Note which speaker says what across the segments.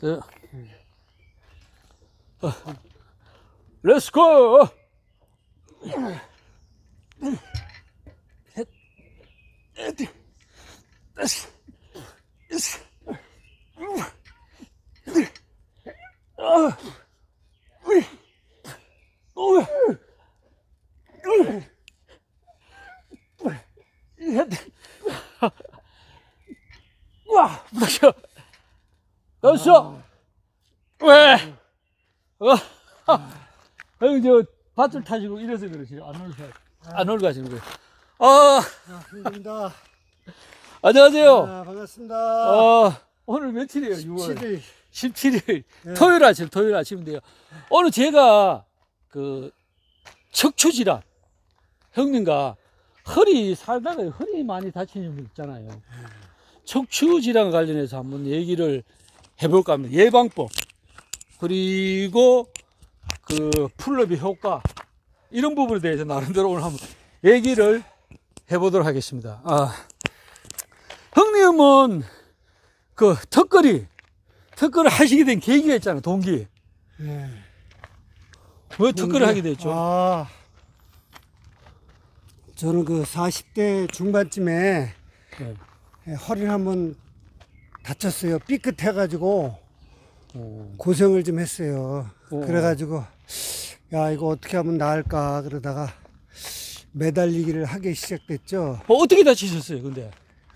Speaker 1: 네. 렛츠고! 와, 부탁해. 됐어. 왜? 아유, 저 밧줄 타시고 이래서 그러지. 안 올라가시는 거예요.
Speaker 2: 반갑습니다.
Speaker 1: 안녕하세요.
Speaker 2: 반갑습니다.
Speaker 1: 오늘 며칠이에요? 6월
Speaker 2: 17일.
Speaker 1: 17일.
Speaker 2: 네.
Speaker 1: 토요일 아침인데요. 오늘 제가 그 척추질환 형님과 살다가 허리 많이 다치는 분 있잖아요. 척추질환 관련해서 한번 얘기를 해볼까 합니다. 예방법, 그리고 그 풀업의 효과, 이런 부분에 대해서 나름대로 오늘 한번 얘기를 해보도록 하겠습니다. 형님은 그 턱걸이 하시게 된 계기가 있잖아요. 동기.
Speaker 2: 네.
Speaker 1: 왜 턱걸이 하게 됐죠?
Speaker 2: 저는 그 40대 중반쯤에 허리를 한번 다쳤어요. 삐끗해가지고 고생을 좀 했어요. 그래가지고 야, 이거 어떻게 하면 나을까 그러다가 매달리기를 하기 시작됐죠.
Speaker 1: 어떻게 다치셨어요, 근데?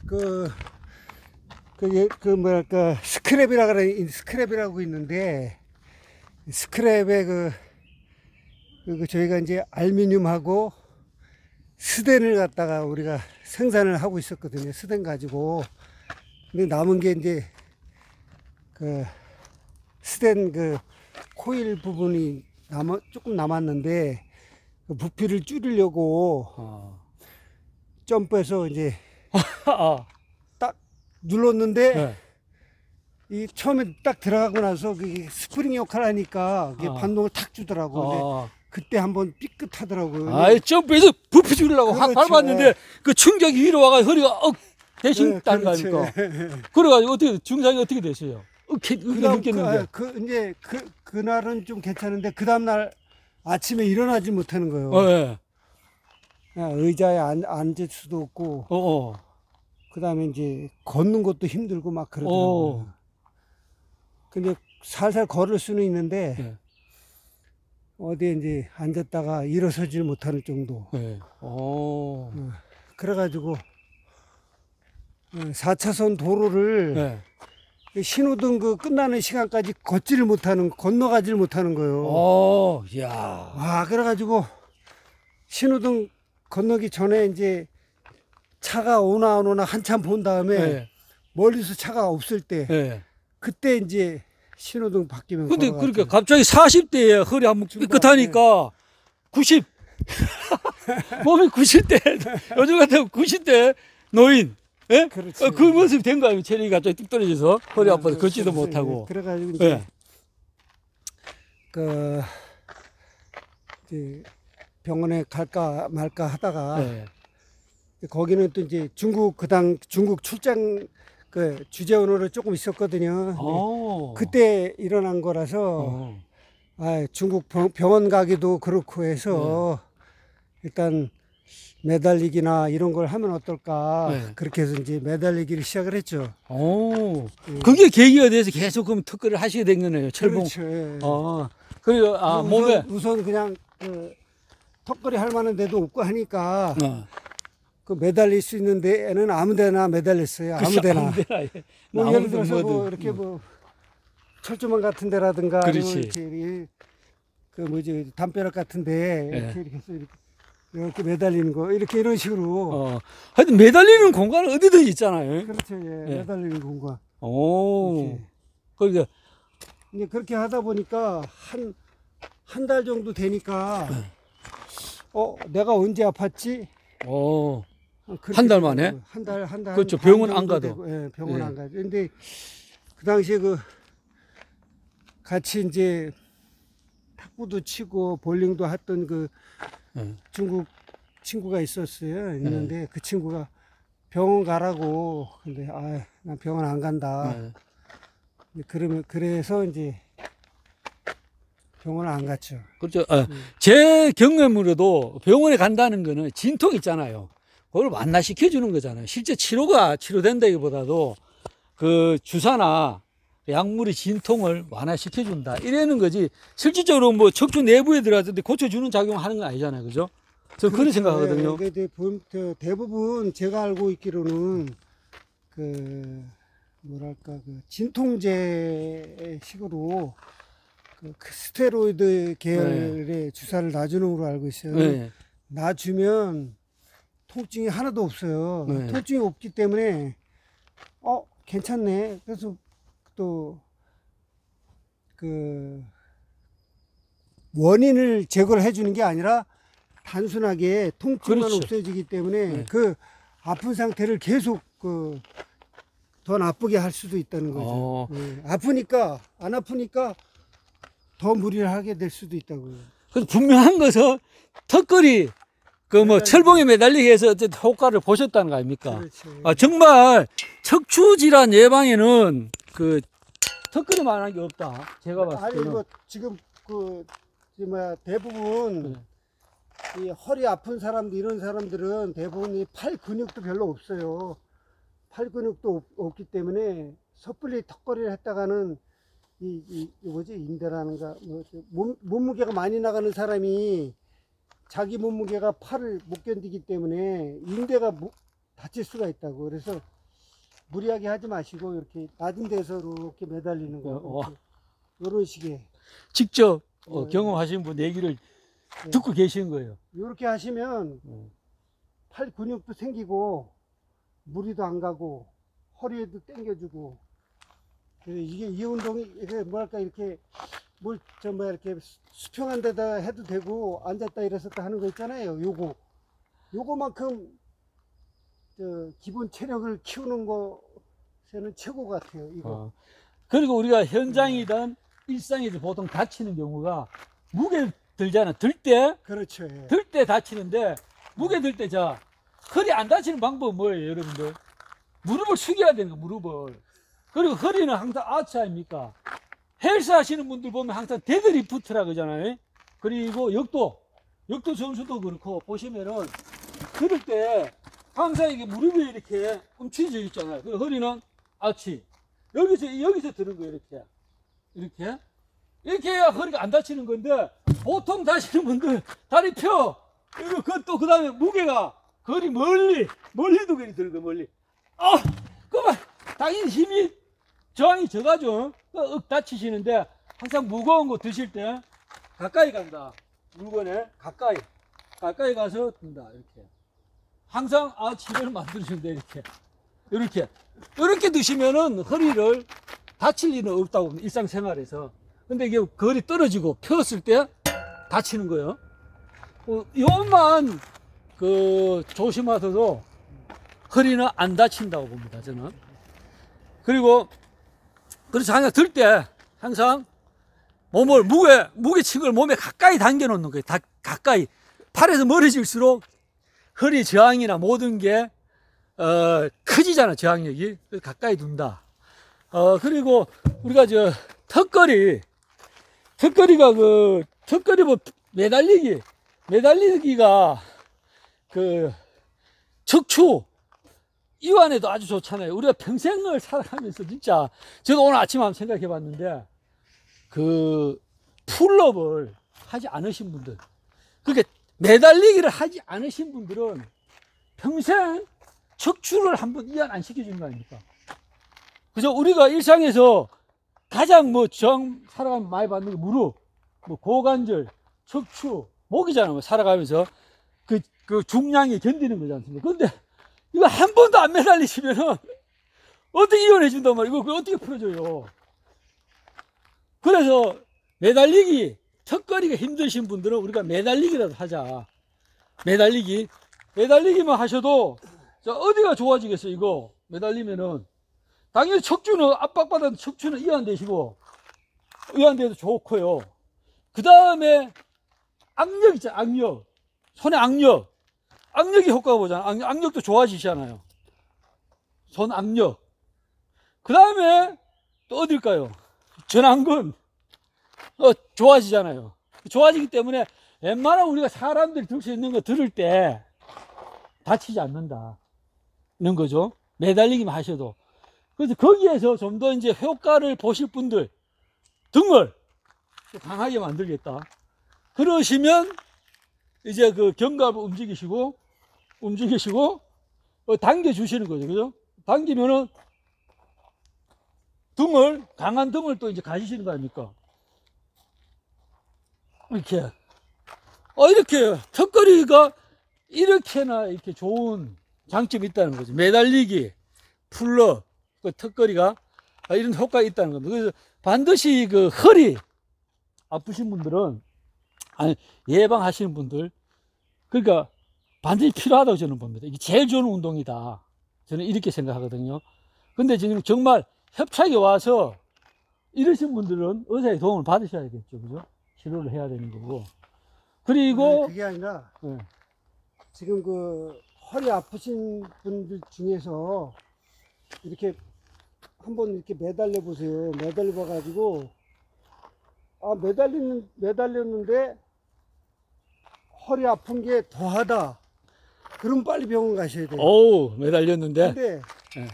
Speaker 2: 그 뭐랄까 스크랩이라고 있는데, 스크랩에 저희가 이제 알루미늄하고 스텐을 갖다가 우리가 생산을 하고 있었거든요. 스텐 가지고. 근데 남은 게 이제 그 스텐 그 코일 부분이 조금 남았는데, 그 부피를 줄이려고 점프해서 이제 딱 눌렀는데,
Speaker 1: 네.
Speaker 2: 이 처음에 딱 들어가고 나서 그게 스프링 역할을 하니까 그게 반동을 탁 주더라고. 근데 그때 한번 삐끗하더라고요.
Speaker 1: 점프해서 부피 줄이려고 확
Speaker 2: 그렇죠.
Speaker 1: 밟았는데 그 충격이 위로 와가지고 허리가 대신다는 거 아닙니까? 그래가지고 어떻게 증상이 어떻게 됐어요? 느꼈는데.
Speaker 2: 이제 그날은 좀 괜찮은데 그 다음날 아침에 일어나지 못하는 거예요.
Speaker 1: 네.
Speaker 2: 의자에 앉을 수도 없고. 그 다음에 이제 걷는 것도 힘들고 막 그러더라고요. 근데 살살 걸을 수는 있는데 어디에 이제 앉았다가 일어서질 못하는 정도. 그래가지고 4차선 도로를 신호등 끝나는 시간까지 건너가지를 못하는 거예요.
Speaker 1: 야.
Speaker 2: 그래가지고 신호등 건너기 전에 이제 차가 오나 안 오나 한참 본 다음에 멀리서 차가 없을 때 그때 이제 신호등 바뀌면.
Speaker 1: 근데 그렇게 갑자기 40대에 허리 한번 삐끗하니까 90 몸이 90대 요즘 같으면 90대 노인. 예?
Speaker 2: 그렇지.
Speaker 1: 그 모습이 된 거예요. 체력이 갑자기 뚝 떨어져서 허리 아파서 걷지도 못하고.
Speaker 2: 그래가지고 이제 이제 병원에 갈까 말까 하다가 거기는 또 이제 중국 출장 주재원으로 조금 있었거든요. 그때 일어난 거라서 중국 병원 가기도 그렇고 해서 일단 매달리기나 이런 걸 하면 어떨까. 그렇게 해서 이제 매달리기를 시작을 했죠.
Speaker 1: 그게 계기가 돼서 계속 그럼 턱걸이를 하시게 된 거네요. 철봉.
Speaker 2: 그렇죠.
Speaker 1: 그리고 몸에
Speaker 2: 우선 그냥 턱걸이 할 만한 데도 없고 하니까 그 매달릴 수 있는 데는 아무데나 매달렸어요. 아무데나. 뭐 예를 들어서 뭐 이렇게 뭐 철조망 같은 데라든가 아니면 이렇게 그 뭐지 담벼락 같은 데 이렇게 매달리는 거 이런 식으로.
Speaker 1: 하여튼 매달리는 공간은 어디든 있잖아요.
Speaker 2: 그렇죠. 매달리는 공간.
Speaker 1: 그러니까
Speaker 2: 이제 그렇게 하다 보니까 한 달 정도 되니까 내가 언제 아팠지?
Speaker 1: 한 달 만에?
Speaker 2: 한 달.
Speaker 1: 그렇죠. 병원 안 가도.
Speaker 2: 병원 안 가도. 근데 그 당시에 같이 이제 탁구도 치고 볼링도 했던 중국 친구가 있는데 그 친구가 병원 가라고. 근데 난 병원 안 간다. 그래서 이제 병원을 안 갔죠.
Speaker 1: 그렇죠. 제 경험으로도 병원에 간다는 거는 진통 있잖아요. 그걸 완화시켜 주는 거잖아요. 실제 치료가 치료된다기보다도 그 주사나 약물이 진통을 완화시켜 준다. 이러는 거지. 실질적으로 뭐 척추 내부에 들어갔는데 고쳐주는 작용을 하는 건 아니잖아요. 그죠? 저는 그렇게 생각하거든요.
Speaker 2: 대부분 제가 알고 있기로는 그 뭐랄까 그 진통제 식으로 그 스테로이드 계열의 주사를 놔주는 걸로 알고 있어요.
Speaker 1: 네.
Speaker 2: 놔주면 통증이 하나도 없어요.
Speaker 1: 네.
Speaker 2: 통증이 없기 때문에 괜찮네. 그래서 또 그 원인을 제거를 해주는 게 아니라 단순하게 통증만
Speaker 1: 그렇죠.
Speaker 2: 없어지기 때문에
Speaker 1: 네.
Speaker 2: 그 아픈 상태를 계속 더 나쁘게 할 수도 있다는 거죠. 아프니까 안 아프니까 더 무리를 하게 될 수도 있다고요.
Speaker 1: 그래서 분명한 것은 턱걸이 그 뭐 철봉에 매달리게 해서 어쨌든 효과를 보셨다는 거 아닙니까?
Speaker 2: 그렇죠.
Speaker 1: 정말 척추 질환 예방에는 그 턱걸이만한 게 없다. 제가 봤을 때는.
Speaker 2: 아니 이거 지금 대부분 이 허리 아픈 사람들 이런 사람들은 대부분 이 팔 근육도 별로 없어요. 팔 근육도 없기 때문에 섣불리 턱걸이를 했다가는 뭐지 인대라는가 몸무게가 많이 나가는 사람이 자기 몸무게가 팔을 못 견디기 때문에 인대가 다칠 수가 있다고. 그래서 무리하게 하지 마시고 이렇게 낮은 데서 이렇게 매달리는 거 이런 식의
Speaker 1: 직접 경험하신 분 얘기를 듣고 계시는 거예요.
Speaker 2: 이렇게 하시면 팔 근육도 생기고 무리도 안 가고 허리에도 당겨주고 이게 이 운동이 이게 뭐랄까 이렇게 이렇게 수평한 데다 해도 되고 앉았다 일어섰다 하는 거 있잖아요. 요거만큼 기본 체력을 키우는 것에는 최고 같아요. 이거.
Speaker 1: 그리고 우리가 현장이든 일상이든 보통 다치는 경우가 무게 들잖아. 들 때
Speaker 2: 그렇죠.
Speaker 1: 들 때 다치는데 무게 들 때 자 허리 안 다치는 방법은 뭐예요, 여러분들? 무릎을 숙여야 되는 거, 무릎을. 그리고 허리는 항상 아치 아닙니까? 헬스 하시는 분들 보면 항상 데드리프트라 그러잖아요. 그리고 역도 선수도 그렇고 보시면은 그럴 때 항상 이게 무릎이 이렇게 움츠려져 있잖아요. 그리고 허리는 아치. 여기서 드는 거예요, 이렇게 해야 허리가 안 다치는 건데 보통 다치는 분들 다리 펴. 그리고 그것도 그 다음에 무게가 거리 멀리도 그리 들고 멀리. 그만 당연히 힘이 저항이 적어죠. 다치시는데 항상 무거운 거 드실 때 가까이 간다. 물건에 가까이 가서 든다. 이렇게 항상 치료를 만들어준다. 이렇게 드시면은 허리를 다칠 일은 없다고 봅니다. 일상생활에서. 근데 이게 거리 떨어지고 폈을 때 다치는 거예요. 이것만 조심하셔도 허리는 안 다친다고 봅니다. 저는. 그리고 그래서 항상 들 때 항상 몸을 무게층을 몸에 가까이 당겨 놓는 거예요. 가까이. 팔에서 멀어질수록 허리 저항이나 모든 게 커지잖아, 저항력이. 그래서 가까이 둔다. 그리고 우리가 턱걸이가 턱걸이 뭐 매달리기가 척추 이완에도 아주 좋잖아요. 우리가 평생을 살아가면서 진짜 저도 오늘 아침에 한번 생각해 봤는데 풀업을 하지 않으신 분들, 그러니까 매달리기를 하지 않으신 분들은 평생 척추를 한번 이완 안 시켜주는 거 아닙니까? 그죠? 우리가 일상에서 가장 저항 살아가면 많이 받는 게 무릎, 고관절, 척추, 목이잖아요. 살아가면서 그 중량이 견디는 거지 않습니까? 근데 이거 한 번도 안 매달리시면은 어떻게 이완해 준단 말이에요? 이거 어떻게 풀어줘요? 그래서 턱걸이가 힘드신 분들은 우리가 매달리기라도 하자. 매달리기만 하셔도 어디가 좋아지겠어요? 이거 매달리면은 당연히 척추는 압박받아도 척추는 이완되시고 이완돼도 좋고요. 그 다음에 악력 있잖아요. 악력. 손의 악력이 효과가 보잖아요. 악력도 좋아지잖아요. 손 악력. 그 다음에 또 어딜까요? 전완근 좋아지잖아요. 좋아지기 때문에 웬만하면 우리가 사람들이 들 수 있는 거 들을 때 다치지 않는다는 거죠. 매달리기만 하셔도. 그래서 거기에서 좀 더 이제 효과를 보실 분들 등을 강하게 만들겠다. 그러시면 이제 그 견갑을 움직이시고 당겨 주시는 거죠. 그죠? 당기면은 강한 등을 또 이제 가지시는 거 아닙니까? 이렇게. 이렇게 턱걸이가 이렇게나 이렇게 좋은 장점이 있다는 거죠. 매달리기, 풀러, 그 턱걸이가 이런 효과가 있다는 겁니다. 그래서 반드시 그 허리 아프신 분들은, 아니, 예방하시는 분들, 그러니까 반드시 필요하다고 저는 봅니다. 이게 제일 좋은 운동이다. 저는 이렇게 생각하거든요. 근데 지금 정말 협착에 와서 이러신 분들은 의사의 도움을 받으셔야겠죠. 그죠? 치료를 해야 되는 거고. 그리고,
Speaker 2: 그게 아니라
Speaker 1: 네.
Speaker 2: 지금 그 허리 아프신 분들 중에서 이렇게 한번 이렇게 매달려 보세요. 매달려 봐가지고 매달렸는데 허리 아픈 게 더하다. 그럼 빨리 병원 가셔야 돼요.
Speaker 1: 어우, 매달렸는데.
Speaker 2: 근데
Speaker 1: 네.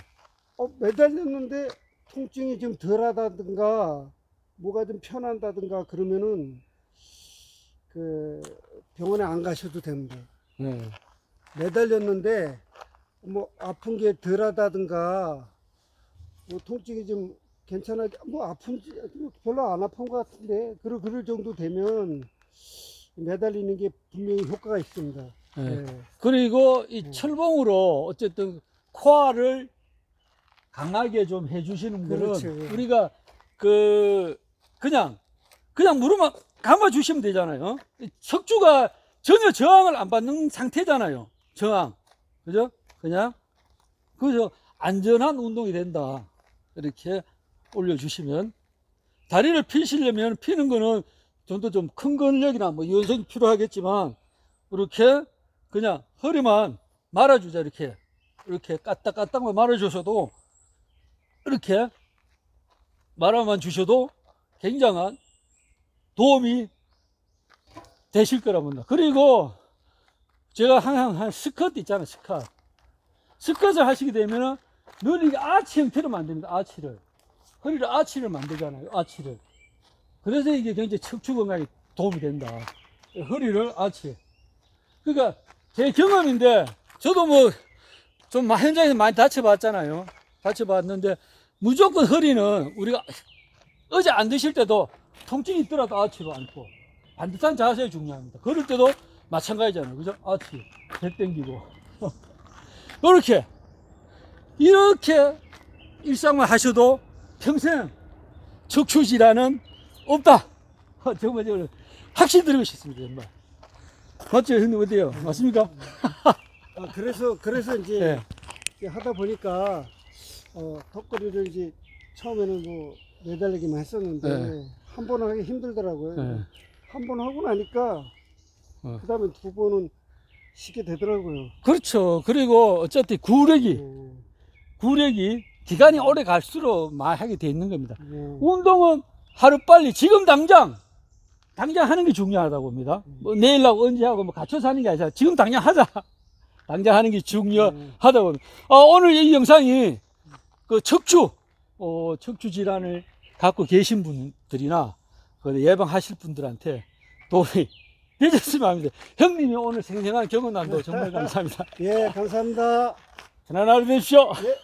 Speaker 2: 매달렸는데 통증이 좀 덜하다든가 뭐가 좀 편한다든가 그러면은 그 병원에 안 가셔도 됩니다.
Speaker 1: 네.
Speaker 2: 매달렸는데 뭐 아픈 게 덜하다든가 뭐 통증이 좀 괜찮아, 뭐 아픈지 별로 안 아픈 것 같은데 그럴 정도 되면 매달리는 게 분명히 효과가 있습니다.
Speaker 1: 네.
Speaker 2: 네.
Speaker 1: 그리고 이 철봉으로 어쨌든 코어를 강하게 좀 해주시는 분은
Speaker 2: 그렇죠.
Speaker 1: 우리가 그냥 무릎만 감아 주시면 되잖아요. 척추가 전혀 저항을 안 받는 상태잖아요. 저항, 그죠? 그래서 안전한 운동이 된다. 이렇게 올려주시면, 다리를 피시려면 피는 거는 좀 더 좀 큰 근력이나 뭐 유연성이 필요하겠지만 이렇게 그냥 허리만 말아주자. 이렇게 까딱까딱만 말아주셔도, 이렇게 말아만 주셔도 굉장한 도움이 되실 거랍니다. 그리고 제가 항상 한 스쿼트 있잖아요. 스쿼트를 하시게 되면은 늘 이게 아치 형태로 만듭니다. 허리를 아치를 만들잖아요. 아치를. 그래서 이게 굉장히 척추 건강에 도움이 된다. 허리를 아치. 그러니까 제 경험인데, 저도 뭐 좀 현장에서 많이 다쳐봤잖아요. 다쳐봤는데 무조건 허리는 우리가 어제 안 드실 때도 통증이 있더라도 아치로 앉고, 반듯한 자세 중요합니다. 걸을 때도 마찬가지잖아요. 그죠? 아치, 배 당기고. 이렇게 일상만 하셔도 평생 척추 질환은 없다. 정말 확실히 드리고 싶습니다. 정말. 맞죠? 형님 어때요? 맞습니까?
Speaker 2: 그래서 이제
Speaker 1: 네.
Speaker 2: 이렇게 하다 보니까 턱걸이를 이제 처음에는 뭐 매달리기만 했었는데
Speaker 1: 네.
Speaker 2: 한 번 하기 힘들더라고요.
Speaker 1: 네.
Speaker 2: 한 번 하고 나니까 그 다음에 두 번은 쉽게 되더라고요.
Speaker 1: 그렇죠. 그리고 어쨌든 구력이 기간이 오래 갈수록 많이 하게 돼 있는 겁니다. 운동은 하루빨리, 지금 당장 하는 게 중요하다고 봅니다. 뭐 내일 하고 언제 하고 뭐 갖춰서 하는 게 아니라 지금 당장 하자. 당장 하는 게 중요하다고 봅니다. 오늘 이 영상이 그 척추 질환을 갖고 계신 분들이나 예방하실 분들한테 도움이 되셨으면 합니다. 형님이 오늘 생생한 경험담도 정말 감사합니다.
Speaker 2: 예, 감사합니다.
Speaker 1: 편안한 하루 되십시오.
Speaker 2: 예.